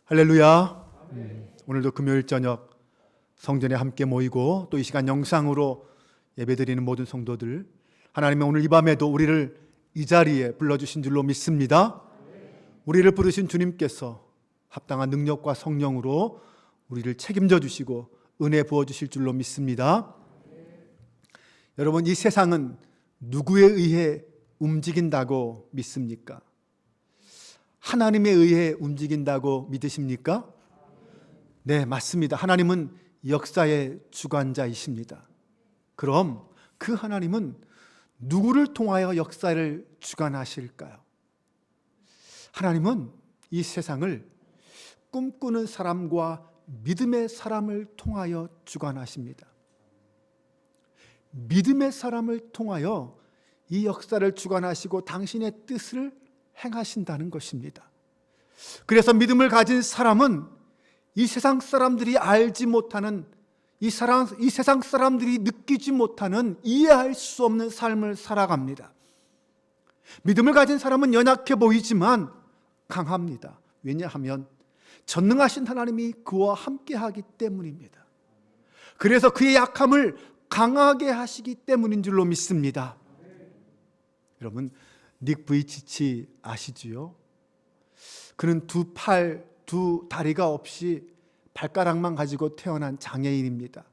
할렐루야. 오늘도 금요일 저녁 성전에 함께 모이고 또 이 시간 영상으로 예배드리는 모든 성도들, 하나님의 오늘 이 밤에도 우리를 이 자리에 불러주신 줄로 믿습니다. 우리를 부르신 주님께서 합당한 능력과 성령으로 우리를 책임져 주시고 은혜 부어주실 줄로 믿습니다. 여러분, 이 세상은 누구에 의해 움직인다고 믿습니까? 하나님에 의해 움직인다고 믿으십니까? 네, 맞습니다. 하나님은 역사의 주관자이십니다. 그럼 그 하나님은 누구를 통하여 역사를 주관하실까요? 하나님은 이 세상을 꿈꾸는 사람과 믿음의 사람을 통하여 주관하십니다. 믿음의 사람을 통하여 이 역사를 주관하시고 당신의 뜻을 행하신다는 것입니다. 그래서 믿음을 가진 사람은 이 세상 사람들이 알지 못하는, 이 세상 사람들이 느끼지 못하는, 이해할 수 없는 삶을 살아갑니다. 믿음을 가진 사람은 연약해 보이지만 강합니다. 왜냐하면 전능하신 하나님이 그와 함께하기 때문입니다. 그래서 그의 약함을 강하게 하시기 때문인 줄로 믿습니다. 여러분, 닉 부이치치 아시지요? 그는 두 팔, 두 다리가 없이 발가락만 가지고 태어난 장애인입니다.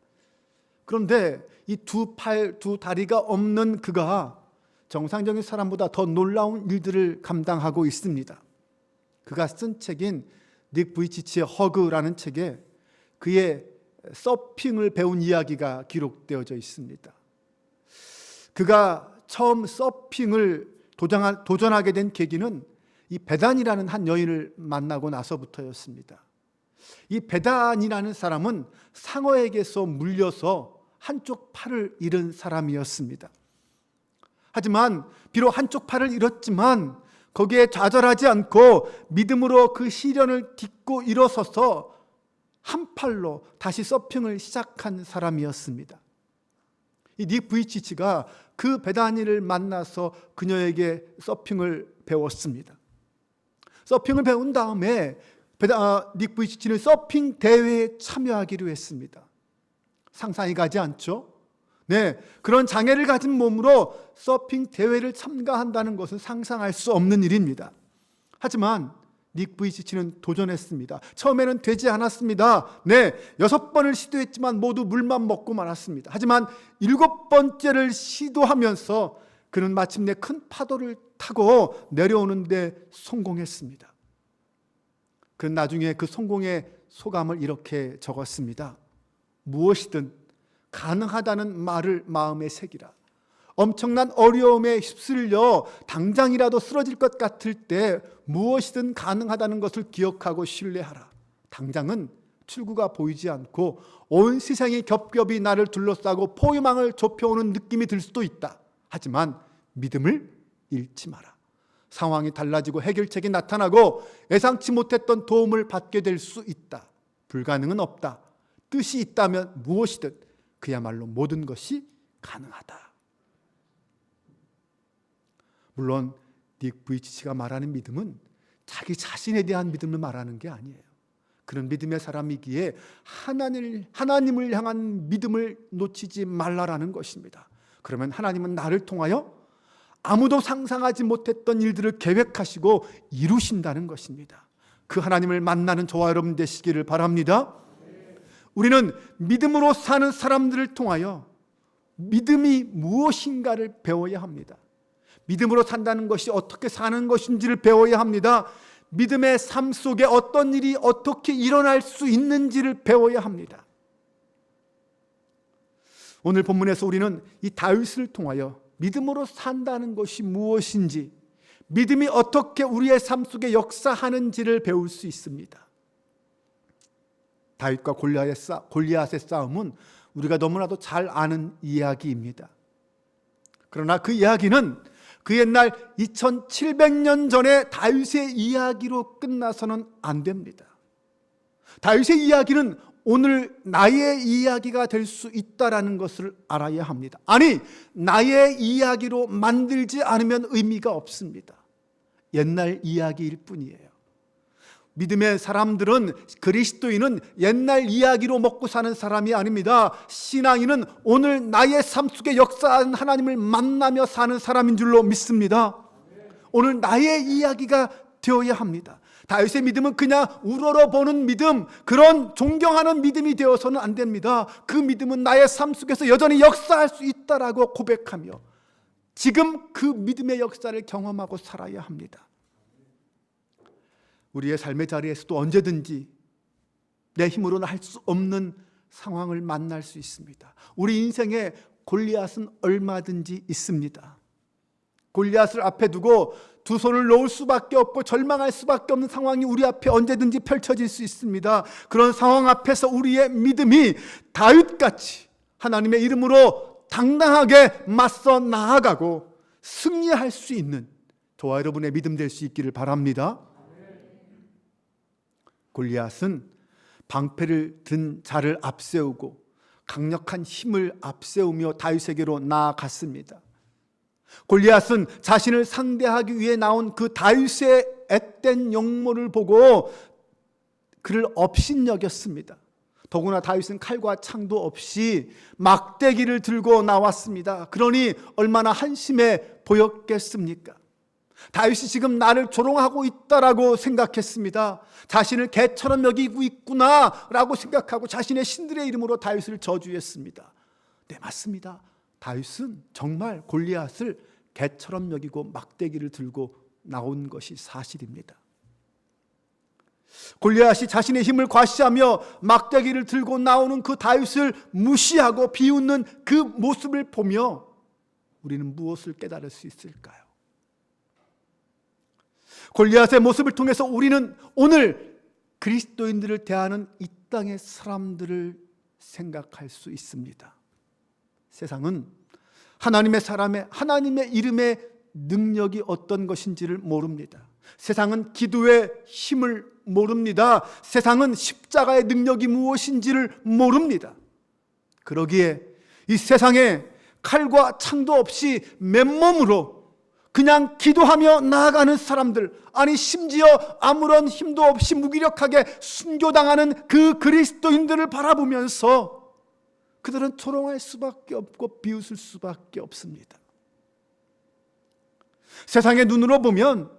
그런데 이 두 팔, 두 다리가 없는 그가 정상적인 사람보다 더 놀라운 일들을 감당하고 있습니다. 그가 쓴 책인 닉 부이치치의 허그라는 책에 그의 서핑을 배운 이야기가 기록되어져 있습니다. 그가 처음 서핑을 도전하게 된 계기는 이 베단이라는 한 여인을 만나고 나서부터였습니다. 이 베단이라는 사람은 상어에게서 물려서 한쪽 팔을 잃은 사람이었습니다. 하지만 비록 한쪽 팔을 잃었지만 거기에 좌절하지 않고 믿음으로 그 시련을 딛고 일어서서 한 팔로 다시 서핑을 시작한 사람이었습니다. 이 닉 부이치치가 그 베다니를 만나서 그녀에게 서핑을 배웠습니다. 서핑을 배운 다음에 닉 부이치치는 서핑 대회에 참여하기로 했습니다. 상상이 가지 않죠? 네, 그런 장애를 가진 몸으로 서핑 대회를 참가한다는 것은 상상할 수 없는 일입니다. 하지만 닉 부이치치는 도전했습니다. 처음에는 되지 않았습니다. 네, 6번을 시도했지만 모두 물만 먹고 말았습니다. 하지만 7번째를 시도하면서 그는 마침내 큰 파도를 타고 내려오는데 성공했습니다. 그는 나중에 그 성공의 소감을 이렇게 적었습니다. 무엇이든 가능하다는 말을 마음에 새기라. 엄청난 어려움에 휩쓸려 당장이라도 쓰러질 것 같을 때 무엇이든 가능하다는 것을 기억하고 신뢰하라. 당장은 출구가 보이지 않고 온 세상이 겹겹이 나를 둘러싸고 포위망을 좁혀오는 느낌이 들 수도 있다. 하지만 믿음을 잃지 마라. 상황이 달라지고 해결책이 나타나고 예상치 못했던 도움을 받게 될 수 있다. 불가능은 없다. 뜻이 있다면 무엇이든 그야말로 모든 것이 가능하다. 물론 닉 부이치치가 말하는 믿음은 자기 자신에 대한 믿음을 말하는 게 아니에요. 그런 믿음의 사람이기에 하나님을 향한 믿음을 놓치지 말라라는 것입니다. 그러면 하나님은 나를 통하여 아무도 상상하지 못했던 일들을 계획하시고 이루신다는 것입니다. 그 하나님을 만나는 저와 여러분 되시기를 바랍니다. 우리는 믿음으로 사는 사람들을 통하여 믿음이 무엇인가를 배워야 합니다. 믿음으로 산다는 것이 어떻게 사는 것인지를 배워야 합니다. 믿음의 삶 속에 어떤 일이 어떻게 일어날 수 있는지를 배워야 합니다. 오늘 본문에서 우리는 이 다윗을 통하여 믿음으로 산다는 것이 무엇인지, 믿음이 어떻게 우리의 삶 속에 역사하는지를 배울 수 있습니다. 다윗과 골리앗의 싸움은 우리가 너무나도 잘 아는 이야기입니다. 그러나 그 이야기는 그 옛날 2700년 전의 다윗의 이야기로 끝나서는 안 됩니다. 다윗의 이야기는 오늘 나의 이야기가 될 수 있다라는 것을 알아야 합니다. 아니, 나의 이야기로 만들지 않으면 의미가 없습니다. 옛날 이야기일 뿐이에요. 믿음의 사람들은, 그리스도인은 옛날 이야기로 먹고 사는 사람이 아닙니다. 신앙인은 오늘 나의 삶 속에 역사한 하나님을 만나며 사는 사람인 줄로 믿습니다. 오늘 나의 이야기가 되어야 합니다. 다윗의 믿음은 그냥 우러러보는 믿음, 그런 존경하는 믿음이 되어서는 안 됩니다. 그 믿음은 나의 삶 속에서 여전히 역사할 수 있다라고 고백하며 지금 그 믿음의 역사를 경험하고 살아야 합니다. 우리의 삶의 자리에서도 언제든지 내 힘으로는 할 수 없는 상황을 만날 수 있습니다. 우리 인생에 골리앗은 얼마든지 있습니다. 골리앗을 앞에 두고 두 손을 놓을 수밖에 없고 절망할 수밖에 없는 상황이 우리 앞에 언제든지 펼쳐질 수 있습니다. 그런 상황 앞에서 우리의 믿음이 다윗같이 하나님의 이름으로 당당하게 맞서 나아가고 승리할 수 있는 저와 여러분의 믿음 될 수 있기를 바랍니다. 골리앗은 방패를 든 자를 앞세우고 강력한 힘을 앞세우며 다윗에게로 나아갔습니다. 골리앗은 자신을 상대하기 위해 나온 그 다윗의 앳된 용모를 보고 그를 업신여겼습니다. 더구나 다윗은 칼과 창도 없이 막대기를 들고 나왔습니다. 그러니 얼마나 한심해 보였겠습니까? 다윗이 지금 나를 조롱하고 있다라고 생각했습니다. 자신을 개처럼 여기고 있구나라고 생각하고 자신의 신들의 이름으로 다윗을 저주했습니다. 네, 맞습니다. 다윗은 정말 골리앗을 개처럼 여기고 막대기를 들고 나온 것이 사실입니다. 골리앗이 자신의 힘을 과시하며 막대기를 들고 나오는 그 다윗을 무시하고 비웃는 그 모습을 보며 우리는 무엇을 깨달을 수 있을까요? 골리앗의 모습을 통해서 우리는 오늘 그리스도인들을 대하는 이 땅의 사람들을 생각할 수 있습니다. 세상은 하나님의 사람의 하나님의 이름의 능력이 어떤 것인지를 모릅니다. 세상은 기도의 힘을 모릅니다. 세상은 십자가의 능력이 무엇인지를 모릅니다. 그러기에 이 세상에 칼과 창도 없이 맨몸으로 그냥 기도하며 나아가는 사람들, 아니 심지어 아무런 힘도 없이 무기력하게 순교당하는 그 그리스도인들을 바라보면서 그들은 조롱할 수밖에 없고 비웃을 수밖에 없습니다. 세상의 눈으로 보면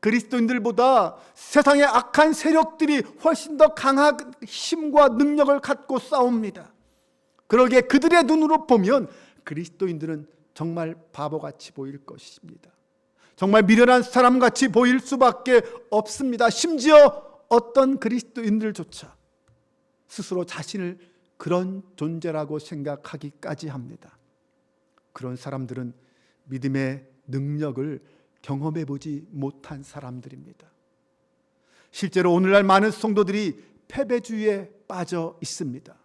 그리스도인들보다 세상의 악한 세력들이 훨씬 더 강한 힘과 능력을 갖고 싸웁니다. 그러기에 그들의 눈으로 보면 그리스도인들은 정말 바보같이 보일 것입니다. 정말 미련한 사람같이 보일 수밖에 없습니다. 심지어 어떤 그리스도인들조차 스스로 자신을 그런 존재라고 생각하기까지 합니다. 그런 사람들은 믿음의 능력을 경험해 보지 못한 사람들입니다. 실제로 오늘날 많은 성도들이 패배주의에 빠져 있습니다.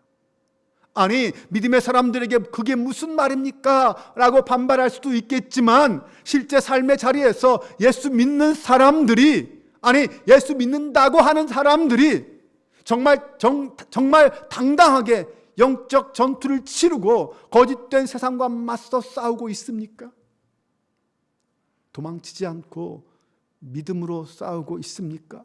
아니, 믿음의 사람들에게 그게 무슨 말입니까? 라고 반발할 수도 있겠지만 실제 삶의 자리에서 예수 믿는 사람들이, 아니 예수 믿는다고 하는 사람들이 정말 당당하게 영적 전투를 치르고 거짓된 세상과 맞서 싸우고 있습니까? 도망치지 않고 믿음으로 싸우고 있습니까?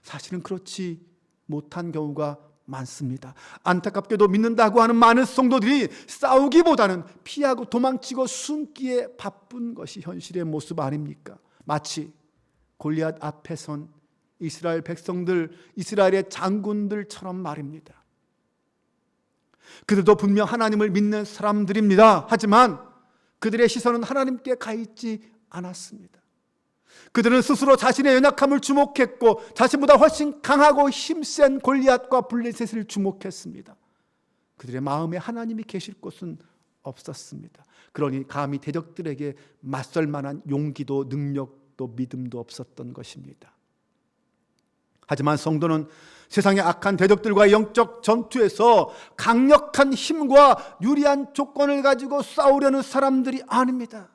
사실은 그렇지 못한 경우가 많습니다. 안타깝게도 믿는다고 하는 많은 성도들이 싸우기보다는 피하고 도망치고 숨기에 바쁜 것이 현실의 모습 아닙니까? 마치 골리앗 앞에 선 이스라엘 백성들, 이스라엘의 장군들처럼 말입니다. 그들도 분명 하나님을 믿는 사람들입니다. 하지만 그들의 시선은 하나님께 가 있지 않았습니다. 그들은 스스로 자신의 연약함을 주목했고 자신보다 훨씬 강하고 힘센 골리앗과 블레셋을 주목했습니다. 그들의 마음에 하나님이 계실 곳은 없었습니다. 그러니 감히 대적들에게 맞설 만한 용기도 능력도 믿음도 없었던 것입니다. 하지만 성도는 세상의 악한 대적들과 영적 전투에서 강력한 힘과 유리한 조건을 가지고 싸우려는 사람들이 아닙니다.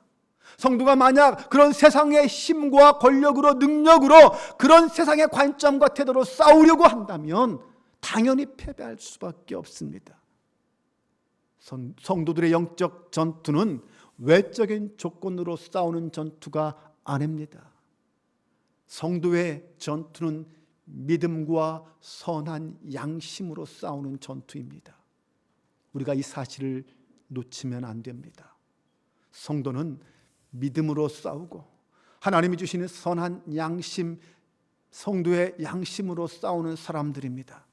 성도가 만약 그런 세상의 힘과 권력으로, 능력으로, 그런 세상의 관점과 태도로 싸우려고 한다면 당연히 패배할 수밖에 없습니다. 성도들의 영적 전투는 외적인 조건으로 싸우는 전투가 아닙니다. 성도의 전투는 믿음과 선한 양심으로 싸우는 전투입니다. 우리가 이 사실을 놓치면 안 됩니다. 성도는 믿음으로 싸우고 하나님이 주시는 선한 양심, 성도의 양심으로 싸우는 사람들입니다.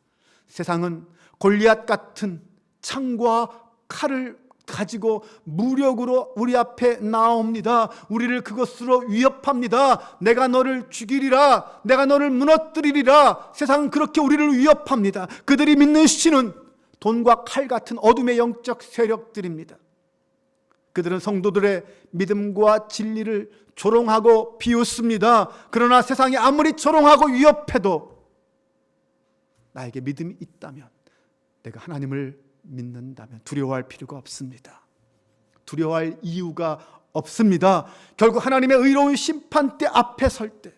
세상은 골리앗 같은 창과 칼을 가지고 무력으로 우리 앞에 나옵니다. 우리를 그것으로 위협합니다. 내가 너를 죽이리라, 내가 너를 무너뜨리리라. 세상은 그렇게 우리를 위협합니다. 그들이 믿는 신은 돈과 칼 같은 어둠의 영적 세력들입니다. 그들은 성도들의 믿음과 진리를 조롱하고 비웃습니다. 그러나 세상이 아무리 조롱하고 위협해도 나에게 믿음이 있다면, 내가 하나님을 믿는다면 두려워할 필요가 없습니다. 두려워할 이유가 없습니다. 결국 하나님의 의로운 심판대 앞에 설 때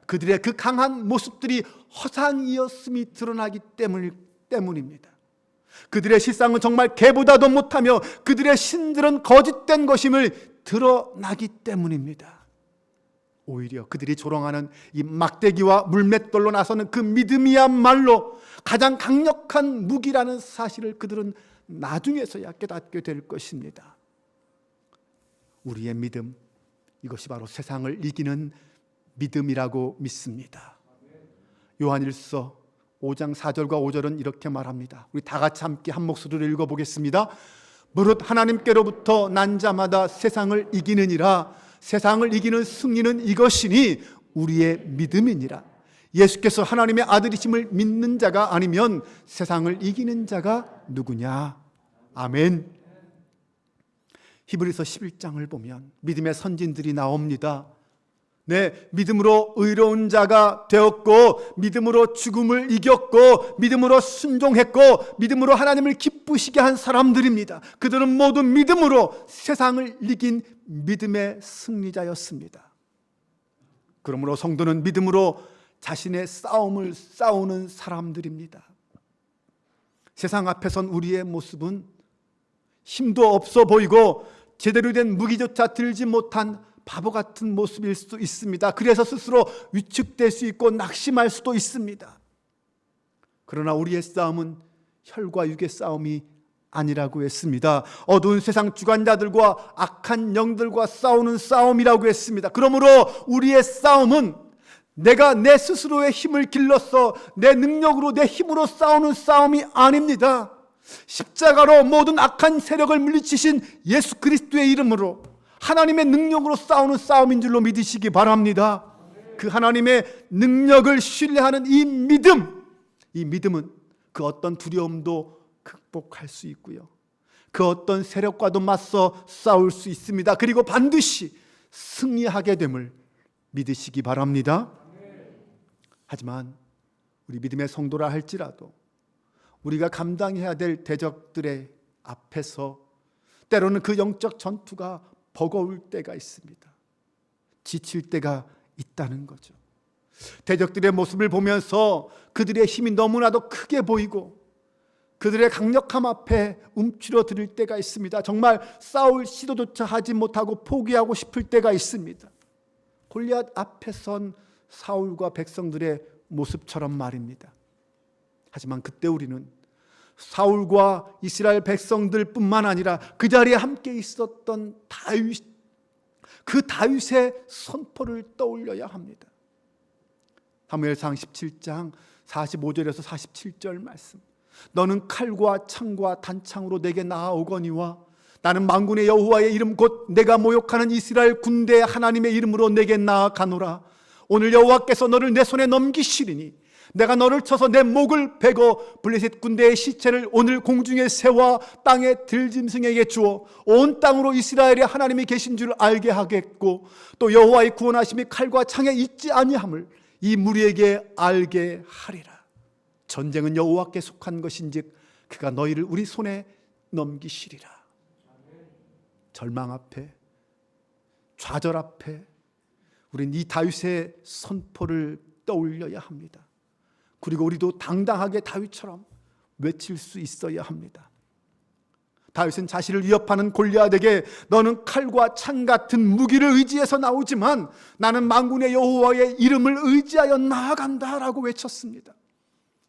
그들의 그 강한 모습들이 허상이었음이 드러나기 때문입니다. 그들의 실상은 정말 개보다도 못하며 그들의 신들은 거짓된 것임을 드러나기 때문입니다. 오히려 그들이 조롱하는 이 막대기와 물맷돌로 나서는 그 믿음이야말로 가장 강력한 무기라는 사실을 그들은 나중에서야 깨닫게 될 것입니다. 우리의 믿음, 이것이 바로 세상을 이기는 믿음이라고 믿습니다. 요한일서 5장 4절과 5절은 이렇게 말합니다. 우리 다 같이 함께 한 목소리로 읽어보겠습니다. 무릇 하나님께로부터 난 자마다 세상을 이기느니라. 세상을 이기는 승리는 이것이니 우리의 믿음이니라. 예수께서 하나님의 아들이심을 믿는 자가 아니면 세상을 이기는 자가 누구냐? 아멘. 히브리서 11장을 보면 믿음의 선진들이 나옵니다. 네, 믿음으로 의로운 자가 되었고, 믿음으로 죽음을 이겼고, 믿음으로 순종했고, 믿음으로 하나님을 기쁘시게 한 사람들입니다. 그들은 모두 믿음으로 세상을 이긴 믿음의 승리자였습니다. 그러므로 성도는 믿음으로 자신의 싸움을 싸우는 사람들입니다. 세상 앞에선 우리의 모습은 힘도 없어 보이고 제대로 된 무기조차 들지 못한 바보 같은 모습일 수도 있습니다. 그래서 스스로 위축될 수 있고 낙심할 수도 있습니다. 그러나 우리의 싸움은 혈과 육의 싸움이 아니라고 했습니다. 어두운 세상 주관자들과 악한 영들과 싸우는 싸움이라고 했습니다. 그러므로 우리의 싸움은 내가 내 스스로의 힘을 길러서 내 능력으로, 내 힘으로 싸우는 싸움이 아닙니다. 십자가로 모든 악한 세력을 물리치신 예수 그리스도의 이름으로 하나님의 능력으로 싸우는 싸움인 줄로 믿으시기 바랍니다. 그 하나님의 능력을 신뢰하는 이 믿음은 그 어떤 두려움도 극복할 수 있고요, 그 어떤 세력과도 맞서 싸울 수 있습니다. 그리고 반드시 승리하게 됨을 믿으시기 바랍니다. 하지만 우리 믿음의 성도라 할지라도 우리가 감당해야 될 대적들의 앞에서 때로는 그 영적 전투가 버거울 때가 있습니다. 지칠 때가 있다는 거죠. 대적들의 모습을 보면서 그들의 힘이 너무나도 크게 보이고 그들의 강력함 앞에 움츠러들 때가 있습니다. 정말 싸울 시도조차 하지 못하고 포기하고 싶을 때가 있습니다. 골리앗 앞에 선 사울과 백성들의 모습처럼 말입니다. 하지만 그때 우리는 사울과 이스라엘 백성들뿐만 아니라 그 자리에 함께 있었던 그 다윗의 선포를 떠올려야 합니다. 사무엘상 17장 45절에서 47절 말씀. 너는 칼과 창과 단창으로 내게 나아오거니와 나는 만군의 여호와의 이름 곧 내가 모욕하는 이스라엘 군대의 하나님의 이름으로 내게 나아가노라. 오늘 여호와께서 너를 내 손에 넘기시리니 내가 너를 쳐서 내 목을 베고 블레셋 군대의 시체를 오늘 공중에 세워 땅의 들짐승에게 주어 온 땅으로 이스라엘의 하나님이 계신 줄 알게 하겠고 또 여호와의 구원하심이 칼과 창에 있지 아니함을 이 무리에게 알게 하리라. 전쟁은 여호와께 속한 것인즉 그가 너희를 우리 손에 넘기시리라. 절망 앞에, 좌절 앞에 우린 이 다윗의 선포를 떠올려야 합니다. 그리고 우리도 당당하게 다윗처럼 외칠 수 있어야 합니다. 다윗은 자신을 위협하는 골리앗에게 너는 칼과 창 같은 무기를 의지해서 나오지만 나는 만군의 여호와의 이름을 의지하여 나아간다라고 외쳤습니다.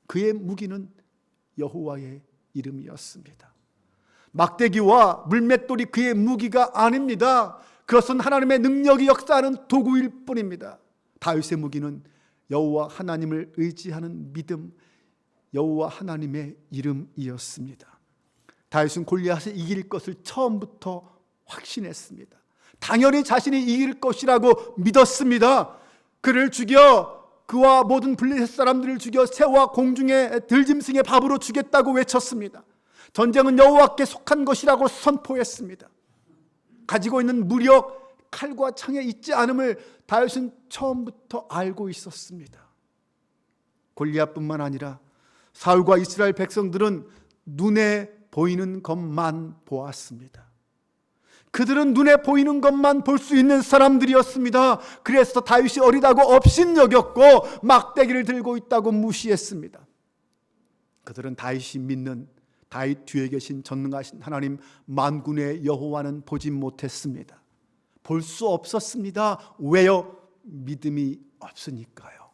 그의 무기는 여호와의 이름이었습니다. 막대기와 물맷돌이 그의 무기가 아닙니다. 그것은 하나님의 능력이 역사하는 도구일 뿐입니다. 다윗의 무기는 여호와 하나님을 의지하는 믿음, 여호와 하나님의 이름이었습니다. 다윗은 골리앗을 이길 것을 처음부터 확신했습니다. 당연히 자신이 이길 것이라고 믿었습니다. 그를 죽여 그와 모든 블레셋 사람들을 죽여 새와 공중의 들짐승의 밥으로 주겠다고 외쳤습니다. 전쟁은 여호와께 속한 것이라고 선포했습니다. 가지고 있는 무력, 칼과 창에 있지 않음을 다윗은 처음부터 알고 있었습니다. 골리앗뿐만 아니라 사울과 이스라엘 백성들은 눈에 보이는 것만 보았습니다. 그들은 눈에 보이는 것만 볼 수 있는 사람들이었습니다. 그래서 다윗이 어리다고 업신여겼고 막대기를 들고 있다고 무시했습니다. 그들은 다윗이 믿는 다윗 뒤에 계신 전능하신 하나님 만군의 여호와는 보지 못했습니다. 볼 수 없었습니다. 왜요? 믿음이 없으니까요.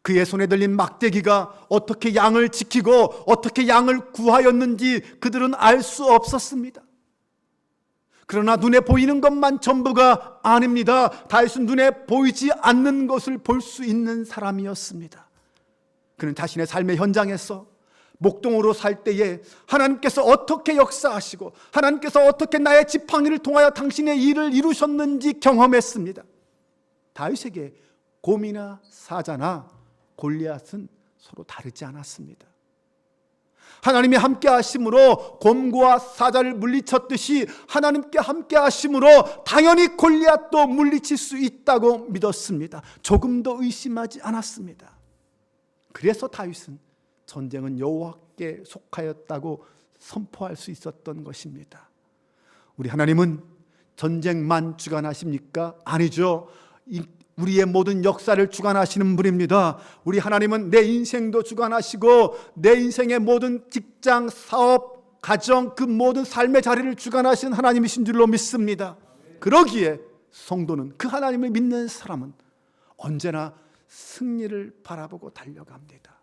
그의 손에 들린 막대기가 어떻게 양을 지키고 어떻게 양을 구하였는지 그들은 알 수 없었습니다. 그러나 눈에 보이는 것만 전부가 아닙니다. 다윗은 눈에 보이지 않는 것을 볼 수 있는 사람이었습니다. 그는 자신의 삶의 현장에서 목동으로 살 때에 하나님께서 어떻게 역사하시고 하나님께서 어떻게 나의 지팡이를 통하여 당신의 일을 이루셨는지 경험했습니다. 다윗에게 곰이나 사자나 골리앗은 서로 다르지 않았습니다. 하나님이 함께 하심으로 곰과 사자를 물리쳤듯이 하나님께 함께 하심으로 당연히 골리앗도 물리칠 수 있다고 믿었습니다. 조금도 의심하지 않았습니다. 그래서 다윗은 전쟁은 여호와께 속하였다고 선포할 수 있었던 것입니다. 우리 하나님은 전쟁만 주관하십니까? 아니죠. 우리의 모든 역사를 주관하시는 분입니다. 우리 하나님은 내 인생도 주관하시고 내 인생의 모든 직장, 사업, 가정 그 모든 삶의 자리를 주관하시는 하나님이신 줄로 믿습니다. 그러기에 성도는 그 하나님을 믿는 사람은 언제나 승리를 바라보고 달려갑니다.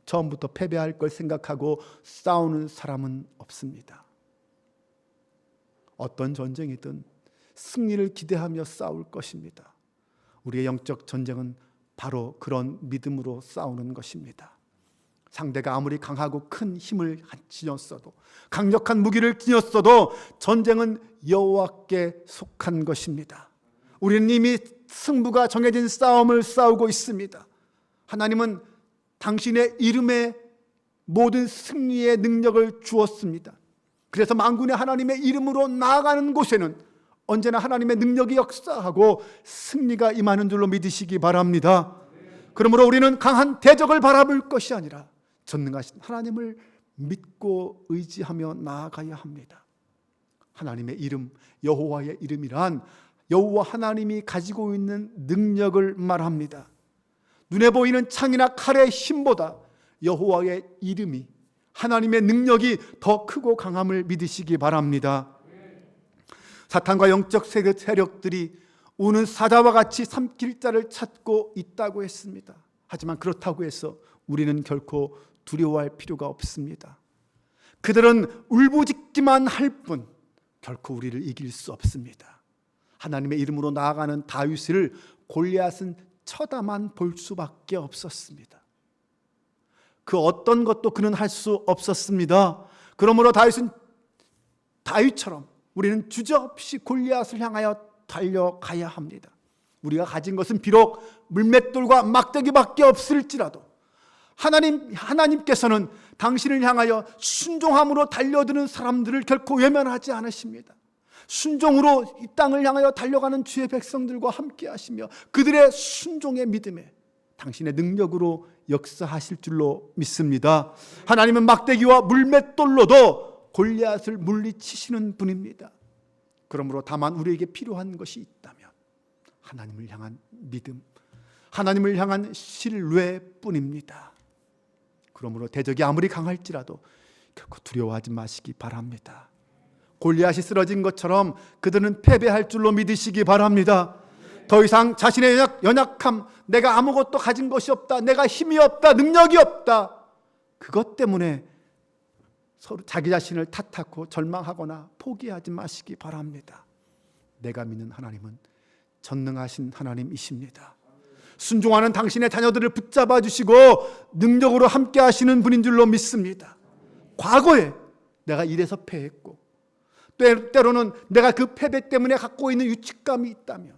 처음부터 패배할 걸 생각하고 싸우는 사람은 없습니다. 어떤 전쟁이든 승리를 기대하며 싸울 것입니다. 우리의 영적 전쟁은 바로 그런 믿음으로 싸우는 것입니다. 상대가 아무리 강하고 큰 힘을 지녔어도 강력한 무기를 지녔어도 전쟁은 여호와께 속한 것입니다. 우리는 이미 승부가 정해진 싸움을 싸우고 있습니다. 하나님은 당신의 이름에 모든 승리의 능력을 주었습니다. 그래서 만군의 하나님의 이름으로 나아가는 곳에는 언제나 하나님의 능력이 역사하고 승리가 임하는 줄로 믿으시기 바랍니다. 그러므로 우리는 강한 대적을 바라볼 것이 아니라 전능하신 하나님을 믿고 의지하며 나아가야 합니다. 하나님의 이름, 여호와의 이름이란 여호와 하나님이 가지고 있는 능력을 말합니다. 눈에 보이는 창이나 칼의 힘보다 여호와의 이름이, 하나님의 능력이 더 크고 강함을 믿으시기 바랍니다. 사탄과 영적 세력들이 우는 사자와 같이 삼킬 자를 찾고 있다고 했습니다. 하지만 그렇다고 해서 우리는 결코 두려워할 필요가 없습니다. 그들은 울부짖기만 할 뿐 결코 우리를 이길 수 없습니다. 하나님의 이름으로 나아가는 다윗을 골리앗은 쳐다만 볼 수밖에 없었습니다. 그 어떤 것도 그는 할 수 없었습니다. 그러므로 다윗처럼 우리는 주저없이 골리앗을 향하여 달려가야 합니다. 우리가 가진 것은 비록 물맷돌과 막대기밖에 없을지라도 하나님께서는 당신을 향하여 순종함으로 달려드는 사람들을 결코 외면하지 않으십니다. 순종으로 이 땅을 향하여 달려가는 주의 백성들과 함께 하시며 그들의 순종의 믿음에 당신의 능력으로 역사하실 줄로 믿습니다. 하나님은 막대기와 물맷돌로도 골리앗을 물리치시는 분입니다. 그러므로 다만 우리에게 필요한 것이 있다면 하나님을 향한 믿음, 하나님을 향한 신뢰뿐입니다. 그러므로 대적이 아무리 강할지라도 결코 두려워하지 마시기 바랍니다. 골리앗이 쓰러진 것처럼 그들은 패배할 줄로 믿으시기 바랍니다. 더 이상 자신의 연약함, 내가 아무것도 가진 것이 없다, 내가 힘이 없다, 능력이 없다, 그것 때문에 서로 자기 자신을 탓하고 절망하거나 포기하지 마시기 바랍니다. 내가 믿는 하나님은 전능하신 하나님이십니다. 순종하는 당신의 자녀들을 붙잡아 주시고 능력으로 함께 하시는 분인 줄로 믿습니다. 과거에 내가 이래서 패했고 때로는 내가 그 패배 때문에 갖고 있는 유축감이 있다면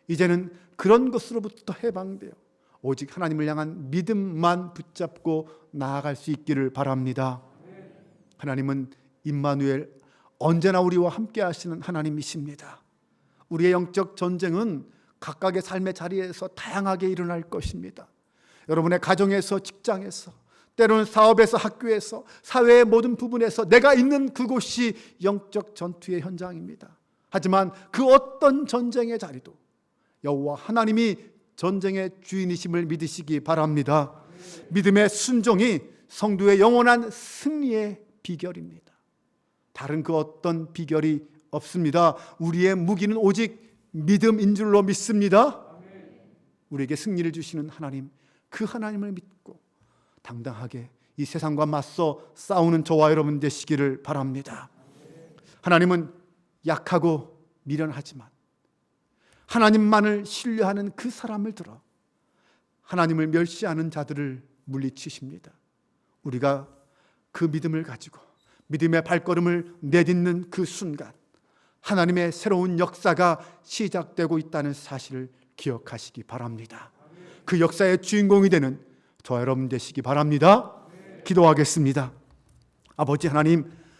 이제는 그런 것으로부터 해방되어 오직 하나님을 향한 믿음만 붙잡고 나아갈 수 있기를 바랍니다. 하나님은 임마누엘, 언제나 우리와 함께 하시는 하나님이십니다. 우리의 영적 전쟁은 각각의 삶의 자리에서 다양하게 일어날 것입니다. 여러분의 가정에서, 직장에서, 때로는 사업에서, 학교에서, 사회의 모든 부분에서 내가 있는 그곳이 영적 전투의 현장입니다. 하지만 그 어떤 전쟁의 자리도 여호와 하나님이 전쟁의 주인이심을 믿으시기 바랍니다. 믿음의 순종이 성도의 영원한 승리의 비결입니다. 다른 그 어떤 비결이 없습니다. 우리의 무기는 오직 믿음인 줄로 믿습니다. 우리에게 승리를 주시는 하나님, 그 하나님을 믿고 당당하게 이 세상과 맞서 싸우는 저와 여러분 되시기를 바랍니다. 하나님은 약하고 미련하지만 하나님만을 신뢰하는 그 사람을 들어 하나님을 멸시하는 자들을 물리치십니다. 우리가 그 믿음을 가지고 믿음의 발걸음을 내딛는 그 순간 하나님의 새로운 역사가 시작되고 있다는 사실을 기억하시기 바랍니다. 그 역사의 주인공이 되는 저와 여러분 되시기 바랍니다. 기도하겠습니다. 아버지 하나님,